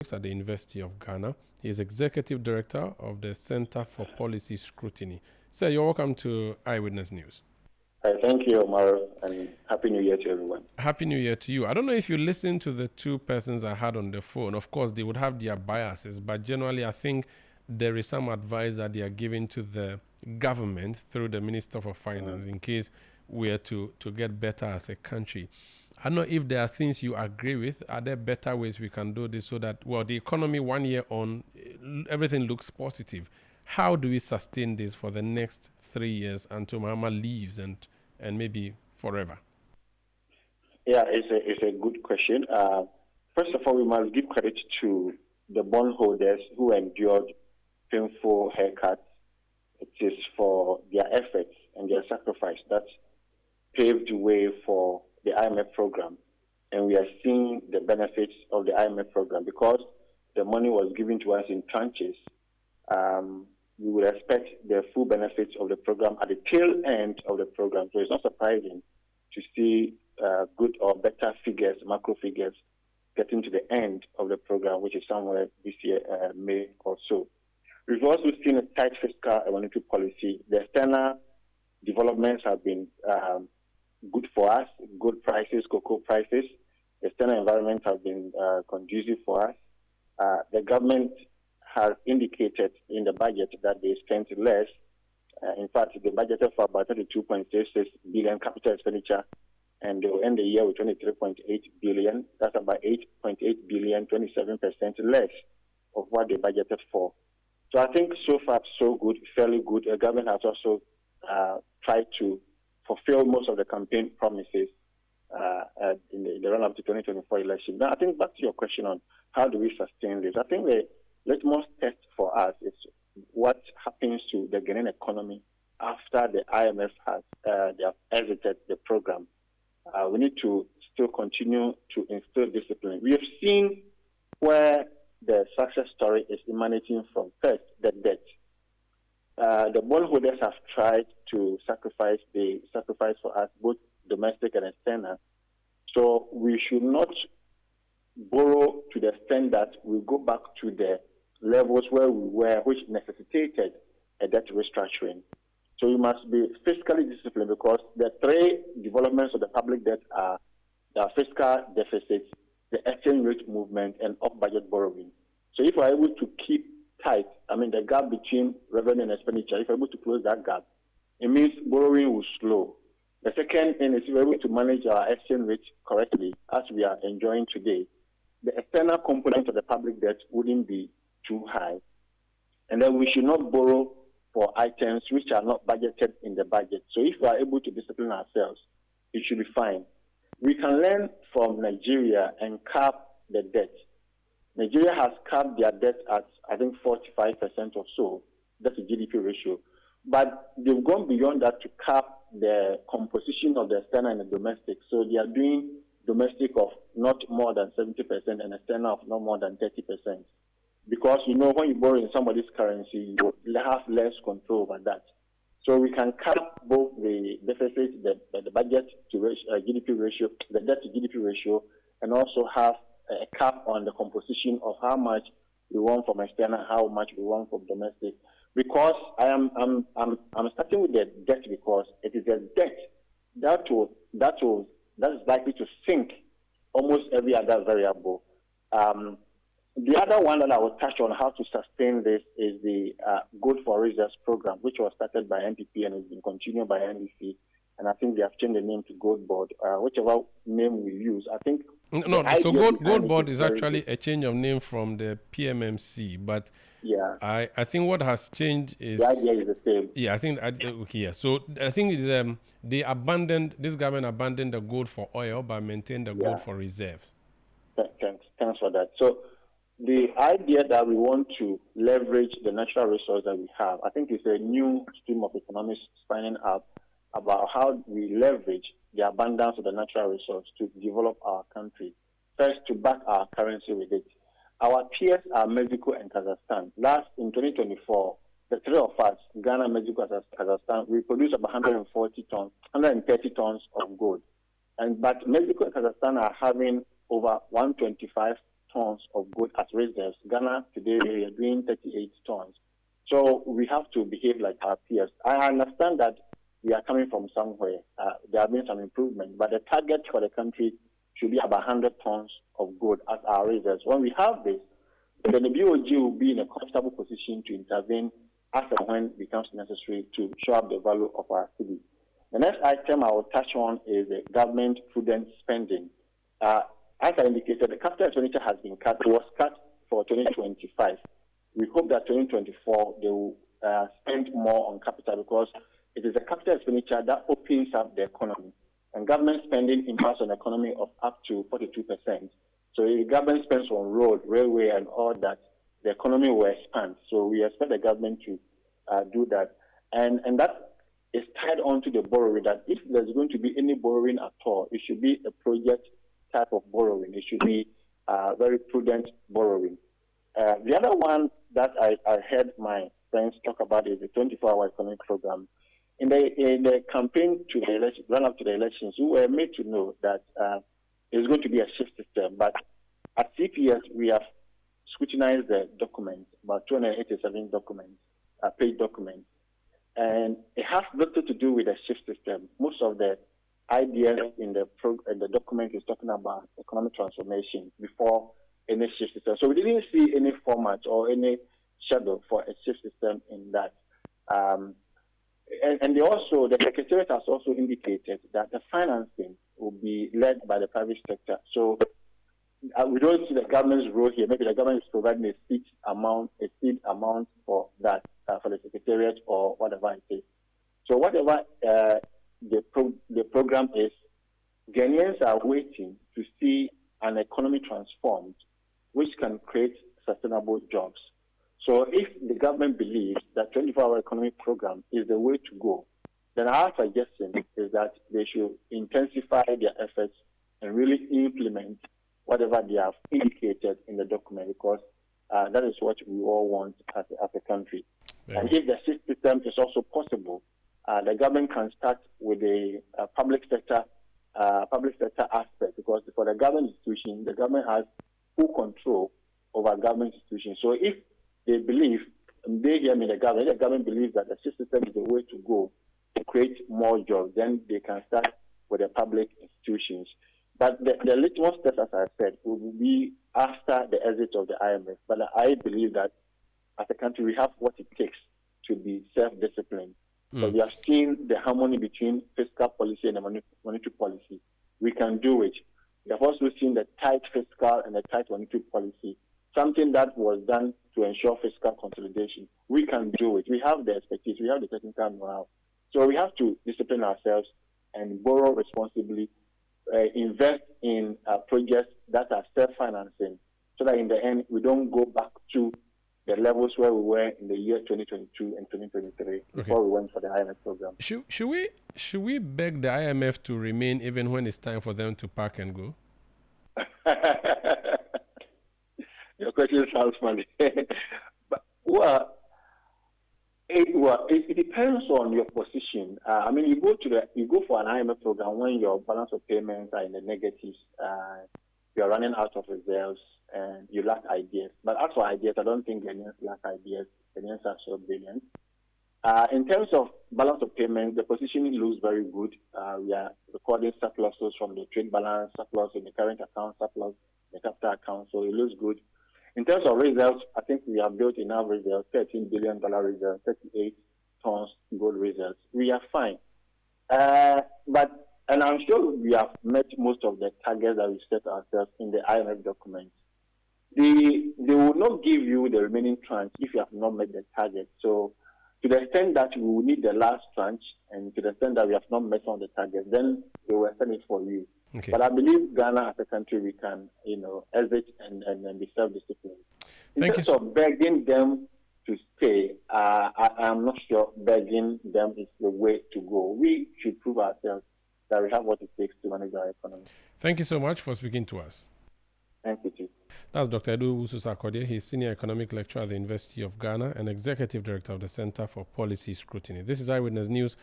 at the University of Ghana. He is Executive Director of the Center for Policy Scrutiny. Sir, you're welcome to Eyewitness News. Thank you, Omar, and Happy New Year to everyone. Happy New Year to you. I don't know if you listened to the two persons I had on the phone. Of course, they would have their biases, but generally, I think there is some advice that they are giving to the government through the Minister for Finance in case we are to get better as a country. I don't know if there are things you agree with. Are there better ways we can do this so that, well, the economy 1 year on, everything looks positive? How do we sustain this for the next 3 years until Mahama leaves and maybe forever? Yeah, it's a good question. First of all, we must give credit to the bondholders who endured painful haircuts. It is for their efforts and their sacrifice that paved the way for the IMF program. And we are seeing the benefits of the IMF program because the money was given to us in tranches. We would expect the full benefits of the program at the tail end of the program. So it's not surprising to see good or better figures, macro figures, getting to the end of the program, which is somewhere this year, May or so. We've also seen a tight fiscal and monetary policy. The external developments have been good for us, good prices, cocoa prices. The external environment has been conducive for us. The government has indicated in the budget that they spent less. In fact, they budgeted for about 32.66 billion capital expenditure, and they will end the year with 23.8 billion. That's about 8.8 billion, 27% less of what they budgeted for. So I think so far so good, fairly good. The government has also tried to fulfill most of the campaign promises in the run-up to 2024 election. Now, I think back to your question on how do we sustain this. I think the litmus test for us is what happens to the Ghanaian economy after the IMF has they have exited the program. We need to still continue to instill discipline. We have seen where the success story is emanating from. First, the debt. The bondholders have tried to sacrifice for us, both domestic and external. So we should not borrow to the extent that we go back to the levels where we were, which necessitated a debt restructuring. So we must be fiscally disciplined because the three developments of the public debt are the fiscal deficits, the exchange rate movement, and off-budget borrowing. So if we're able to keep tight, the gap between revenue and expenditure, if we're able to close that gap, it means borrowing will slow. The second thing is if we're able to manage our exchange rate correctly, as we are enjoying today, the external component of the public debt wouldn't be too high. And then we should not borrow for items which are not budgeted in the budget. So if we are able to discipline ourselves, it should be fine. We can learn from Nigeria and cap the debt. Nigeria has capped their debt at, I think, 45% or so. That's a GDP ratio. But they've gone beyond that to cap the composition of the external and the domestic. So they are doing domestic of not more than 70% and external of not more than 30%. Because, when you borrow in somebody's currency, you have less control over that. So we can cap both the deficit, the budget to GDP ratio, the debt to GDP ratio, and also have a cap on the composition of how much we want from external, how much we want from domestic. Because I'm starting with the debt because it is a debt that is likely to sink almost every other variable. The other one that I will touch on how to sustain this is the Gold for Reserves program, which was started by NPP and has been continued by NDC. And I think they have changed the name to Gold Board, whichever name we use. I think so Gold Board is actually a change of name from the PMMC, but yeah, I think what has changed is the idea is the same. Yeah, I think okay. Yeah, so I think it's, this government abandoned the gold for oil, but maintained the gold for reserves. Thanks for that. So the idea that we want to leverage the natural resource that we have, I think it's a new stream of economics spinning up about how we leverage the abundance of the natural resource to develop our country. First, to back our currency with it. Our peers are Mexico and Kazakhstan. In 2024, the three of us, Ghana, Mexico, Kazakhstan, we produce about 130 tons of gold. But Mexico and Kazakhstan are having over 125 tons of gold as reserves. Ghana today we are doing 38 tons. So we have to behave like our peers. I understand that we are coming from somewhere. There have been some improvement, but the target for the country should be about 100 tons of gold as our reserves. When we have this, then the BOG will be in a comfortable position to intervene as and when it becomes necessary to show up the value of our city. The next item I will touch on is the government prudent spending. As I indicated, the capital expenditure has been cut. It was cut for 2025. We hope that 2024 they will spend more on capital because it is a capital expenditure that opens up the economy. And government spending impacts on the economy of up to 42%. So if the government spends on road, railway, and all that, the economy will expand. So we expect the government to do that. And that is tied on to the borrowing, that if there's going to be any borrowing at all, it should be a project type of borrowing. It should be very prudent borrowing. The other one that I heard my friends talk about is the 24-hour economic program. In the campaign to the election, run up to the elections, we were made to know that it's going to be a shift system. But at CPS, we have scrutinized the documents, about 287 documents, paid documents. And it has little to do with the shift system. Most of the ideas in the document is talking about economic transformation before any shift system. So we didn't see any format or any schedule for a shift system in that. And the Secretariat has also indicated that the financing will be led by the private sector. So we don't see the government's role here. Maybe the government is providing a seed amount for that, for the Secretariat or whatever it is. So whatever the program is, Ghanaians are waiting to see an economy transformed, which can create sustainable jobs. So if the government believes that 24-hour economic program is the way to go, then our suggestion is that they should intensify their efforts and really implement whatever they have indicated in the document, because that is what we all want as a country. Yeah. And if the system is also possible, the government can start with a public sector aspect, because for the government institution, the government has full control over government institutions. So if they believe, they hear me, the government believes that the system is the way to go to create more jobs, then they can start with the public institutions. But the litmus test, as I said, will be after the exit of the IMF. But I believe that as a country, we have what it takes to be self-disciplined. So we have seen the harmony between fiscal policy and the monetary policy. We can do it. We have also seen the tight fiscal and the tight monetary policy, something that was done to ensure fiscal consolidation. We can do it. We have the expertise. We have the technical know-how. So we have to discipline ourselves and borrow responsibly, invest in projects that are self-financing, so that in the end, we don't go back to the levels where we were in the year 2022 and 2023 before we went for the IMF program. Should we beg the IMF to remain even when it's time for them to pack and go? Your question sounds funny. But, it depends on your position. I mean, you go for an IMF program when your balance of payments are in the negatives, you are running out of reserves, and you lack ideas. But as for ideas, I don't think Ghanaians lack ideas. Ghanaians are so brilliant. In terms of balance of payments, the positioning looks very good. We are recording surpluses from the trade balance, surplus in the current account, surplus in the capital account, so it looks good. In terms of reserves, I think we have built enough reserves, $13 billion reserves, 38 tons gold reserves. We are fine. And I'm sure we have met most of the targets that we set ourselves in the IMF documents. They will not give you the remaining tranche if you have not met the target. So to the extent that we will need the last tranche, and to the extent that we have not met on the target, then they will send it for you. Okay. But I believe Ghana as a country, we can, exit and be self-disciplined. In terms of begging them to stay, I'm not sure begging them is the way to go. We should prove ourselves that we have what it takes to manage our economy. Thank you so much for speaking to us. Thank you, too. That's Dr. Adu Sarkodie. He's Senior Economic Lecturer at the University of Ghana and Executive Director of the Center for Policy Scrutiny. This is Eyewitness News.